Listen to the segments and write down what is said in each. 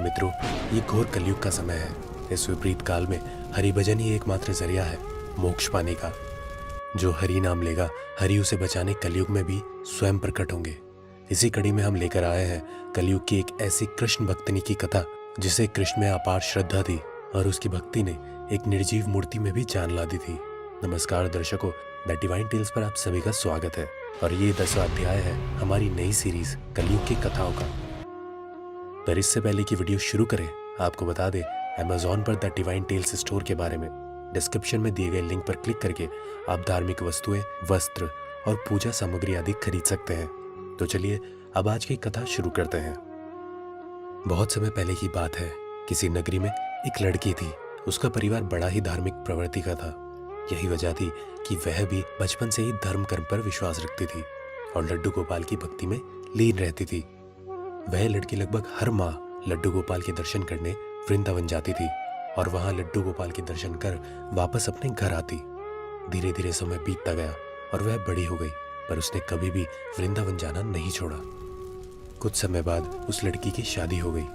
मित्रों, ये घोर कलयुग का समय है। इस विपरीत काल में हरि भजन ही एकमात्र जरिया है मोक्ष पाने का। जो हरि नाम लेगा, हरि उसे बचाने कलयुग में भी स्वयं प्रकट होंगे। इसी कड़ी में हम लेकर आए हैं कलयुग की एक ऐसी कृष्ण भक्तनी की कथा जिसे कृष्ण में अपार श्रद्धा थी और उसकी भक्ति ने एक निर्जीव मूर्ति में भी जान ला दी थी। नमस्कार दर्शकों, द डिवाइन टेल्स पर आप सभी का स्वागत है और ये 10वां अध्याय है हमारी नई सीरीज कलयुग की कथाओं का। पर इससे पहले कि वीडियो शुरू करें, आपको बता दें Amazon पर द डिवाइन टेल्स स्टोर के बारे में। डिस्क्रिप्शन में दिए गए लिंक पर क्लिक करके आप धार्मिक वस्तुएं, वस्त्र और पूजा सामग्री आदि खरीद सकते हैं। तो चलिए अब आज की कथा शुरू करते हैं। बहुत समय पहले की बात है। किसी नगरी में एक लड़की थी। उसका परिवार बड़ा ही धार्मिक प्रवृत्ति का था। यही वजह थी कि वह भी बचपन से ही धर्म कर्म पर विश्वास रखती थी और लड्डू गोपाल की भक्ति में लीन रहती थी। वह लड़की लगभग हर माह लड्डू गोपाल के दर्शन करने वृंदावन जाती थी और वहां लड्डू गोपाल के दर्शन कर वापस अपने घर आती। धीरे धीरे समय बीतता गया और वह बड़ी हो गई, पर उसने कभी भी वृंदावन जाना नहीं छोड़ा। कुछ समय बाद उस लड़की की शादी हो गई।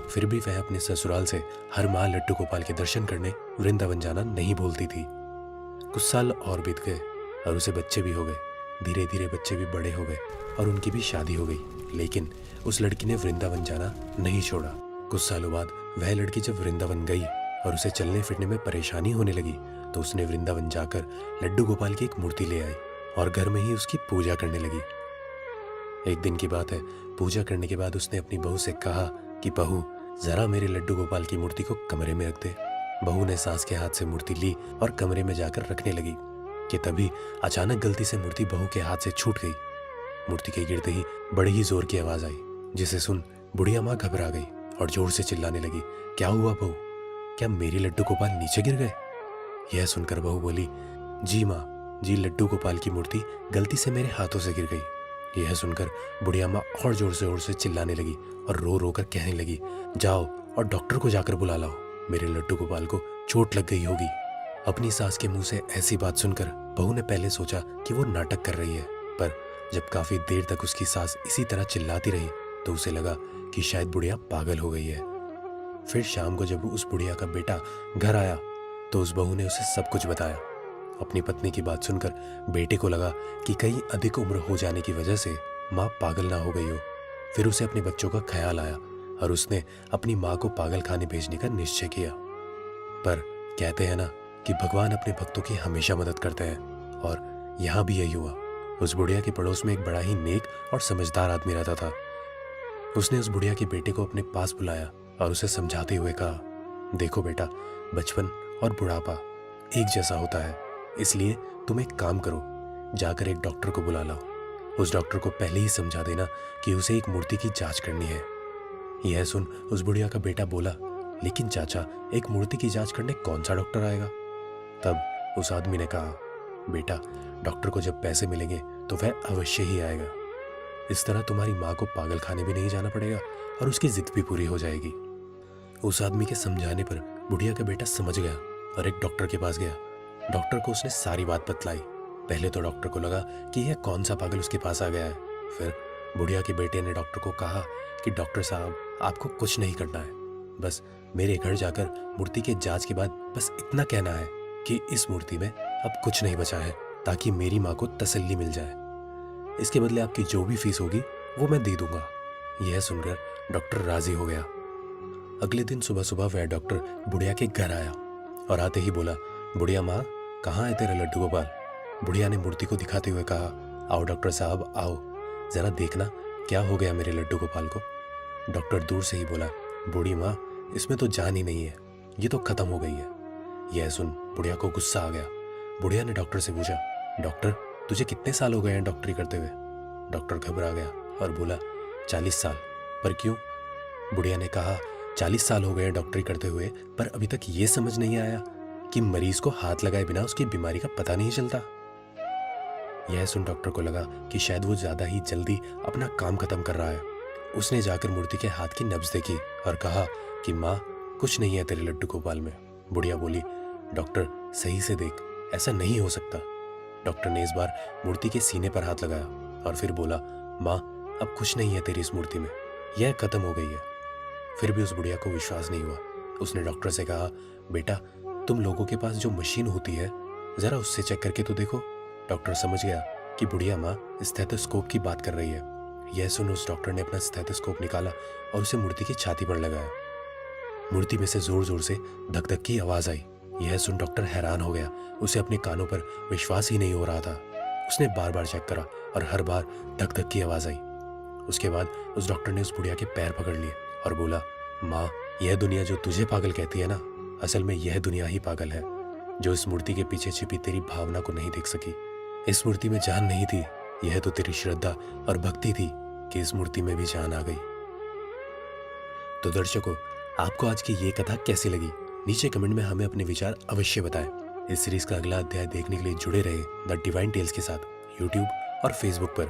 फिर भी वह अपने ससुराल से हर माह लड्डू गोपाल के दर्शन करने वृंदावन जाना नहीं भूलती थी। कुछ साल और बीत गए और उसे बच्चे भी हो गए। धीरे धीरे बच्चे भी बड़े हो गए और उनकी भी शादी हो गई, लेकिन उस लड़की ने वृंदावन जाना नहीं छोड़ा। कुछ सालों बाद वह लड़की जब वृंदावन गई और उसे चलने फिरने में परेशानी होने लगी, तो उसने वृंदावन जाकर लड्डू गोपाल की एक मूर्ति ले आई और घर में ही उसकी पूजा करने लगी। एक दिन की बात है, पूजा करने के बाद उसने अपनी बहू से कहा कि बहू, जरा मेरे लड्डू गोपाल की मूर्ति को कमरे में रख दे। बहू ने सास के हाथ से मूर्ति ली और कमरे में जाकर रखने लगी कि तभी अचानक गलती से मूर्ति बहू के हाथ से छूट गई। मूर्ति के गिरते ही बड़ी ही जोर की आवाज आई, जिसे सुन बुढ़िया माँ घबरा गई और जोर से चिल्लाने लगी, क्या हुआ बहू, क्या मेरी लड्डू गोपाल नीचे गिर गए? यह सुनकर बहू बोली, जी माँ जी, लड्डू गोपाल की मूर्ति गलती से मेरे हाथों से गिर गई। यह सुनकर बुढ़िया माँ और जोर से चिल्लाने लगी और रो रो कर कहने लगी, जाओ और डॉक्टर को जाकर बुला लाओ, मेरे लड्डू गोपाल को चोट लग गई होगी। अपनी सास के मुंह से ऐसी बात सुनकर बहू ने पहले सोचा कि वो नाटक कर रही है, पर जब काफी देर तक उसकी सास इसी तरह चिल्लाती रही तो उसे लगा कि शायद बुढ़िया पागल हो गई है। फिर शाम को जब उस बुढ़िया का बेटा घर आया तो उस बहू ने उसे सब कुछ बताया। अपनी पत्नी की बात सुनकर बेटे को लगा कि कहीं अधिक उम्र हो जाने की वजह से माँ पागल ना हो गई हो। फिर उसे अपने बच्चों का ख्याल आया और उसने अपनी माँ को पागल खाने भेजने का निश्चय किया। पर कहते हैं ना कि भगवान अपने भक्तों की हमेशा मदद करते हैं, और यहाँ भी यही हुआ। उस बुढ़िया के पड़ोस में एक बड़ा ही नेक और समझदार आदमी रहता था। उसने उस बुढ़िया के बेटे को अपने पास बुलाया और उसे समझाते हुए कहा, देखो बेटा, बचपन और बुढ़ापा एक जैसा होता है, इसलिए तुम एक काम करो, जाकर एक डॉक्टर को बुला लाओ। उस डॉक्टर को पहले ही समझा देना कि उसे एक मूर्ति की जांच करनी है। यह सुन उस बुढ़िया का बेटा बोला, लेकिन चाचा, एक मूर्ति की जांच करने कौन सा डॉक्टर आएगा? तब उस आदमी ने कहा, बेटा, डॉक्टर को जब पैसे मिलेंगे तो वह अवश्य ही आएगा। इस तरह तुम्हारी माँ को पागल खाने भी नहीं जाना पड़ेगा और उसकी जिद भी पूरी हो जाएगी। उस आदमी के समझाने पर बुढ़िया का बेटा समझ गया और एक डॉक्टर के पास गया। डॉक्टर को उसने सारी बात बतलाई। पहले तो डॉक्टर को लगा कि यह कौन सा पागल उसके पास आ गया है। फिर बुढ़िया के बेटे ने डॉक्टर को कहा कि डॉक्टर साहब, आपको कुछ नहीं करना है, बस मेरे घर जाकर मूर्ति के जांच के बाद बस इतना कहना है कि इस मूर्ति में अब कुछ नहीं बचा है, ताकि मेरी माँ को तसल्ली मिल जाए। इसके बदले आपकी जो भी फीस होगी वो मैं दे दूंगा। यह सुनकर डॉक्टर राजी हो गया। अगले दिन सुबह सुबह वह डॉक्टर बुढ़िया के घर आया और आते ही बोला, बुढ़िया माँ, कहाँ है तेरा लड्डू गोपाल? बुढ़िया ने मूर्ति को दिखाते हुए कहा, आओ डॉक्टर साहब आओ, जरा देखना क्या हो गया मेरे लड्डू गोपाल को। डॉक्टर दूर से ही बोला, बूढ़ी माँ, इसमें तो जान ही नहीं है, ये तो खत्म हो गई है। यह सुन बुढ़िया को गुस्सा आ गया। बुढ़िया ने डॉक्टर से पूछा, डॉक्टर, तुझे कितने साल हो गए हैं डॉक्टरी करते हुए? डॉक्टर घबरा गया और बोला, 40 साल। पर क्यों? बुढ़िया ने कहा, 40 साल हो गए डॉक्टरी करते हुए, पर अभी तक ये समझ नहीं आया कि मरीज को हाथ लगाए बिना उसकी बीमारी का पता नहीं चलता। यह सुन डॉक्टर को लगा कि शायद वो ज्यादा ही जल्दी अपना काम खत्म कर रहा है। उसने जाकर मूर्ति के हाथ की नब्ज देखी और कहा कि माँ, कुछ नहीं है तेरे लड्डू गोपाल में। बुढ़िया बोली, डॉक्टर, सही से देख, ऐसा नहीं हो सकता। डॉक्टर ने इस बार मूर्ति के सीने पर हाथ लगाया और फिर बोला, माँ, अब कुछ नहीं है तेरी इस मूर्ति में, यह खत्म हो गई है। फिर भी उस बुढ़िया को विश्वास नहीं हुआ। उसने डॉक्टर से कहा, बेटा तुम लोगों के पास जो मशीन होती है जरा उससे चेक करके तो देखो। डॉक्टर समझ गया कि बुढ़िया माँ स्टेथोस्कोप की बात कर रही है। यह सुन उस डॉक्टर ने अपना स्टेथोस्कोप निकाला और उसे मूर्ति की छाती पर लगाया। मूर्ति में से जोर जोर से धक धक की आवाज आई। यह सुन डॉक्टर हैरान हो गया। उसे अपने कानों पर विश्वास ही नहीं हो रहा था। उसने बार बार चेक करा और हर बार धक धक की आवाज आई। उसके बाद उस डॉक्टर ने उस बुढ़िया के पैर पकड़ लिए और बोला, माँ यह दुनिया जो तुझे पागल कहती है ना, असल में यह दुनिया ही पागल है जो इस मूर्ति के पीछे छिपी तेरी भावना को नहीं देख सकी। इस मूर्ति में जान नहीं थी, यह तो तेरी श्रद्धा और भक्ति थी कि इस मूर्ति में भी जान आ गई। तो दर्शकों, आपको आज की ये कथा कैसी लगी? नीचे कमेंट में हमें अपने विचार अवश्य बताएं। इस सीरीज का अगला अध्याय देखने के लिए जुड़े रहे द डिवाइन टेल्स के साथ यूट्यूब और फेसबुक पर।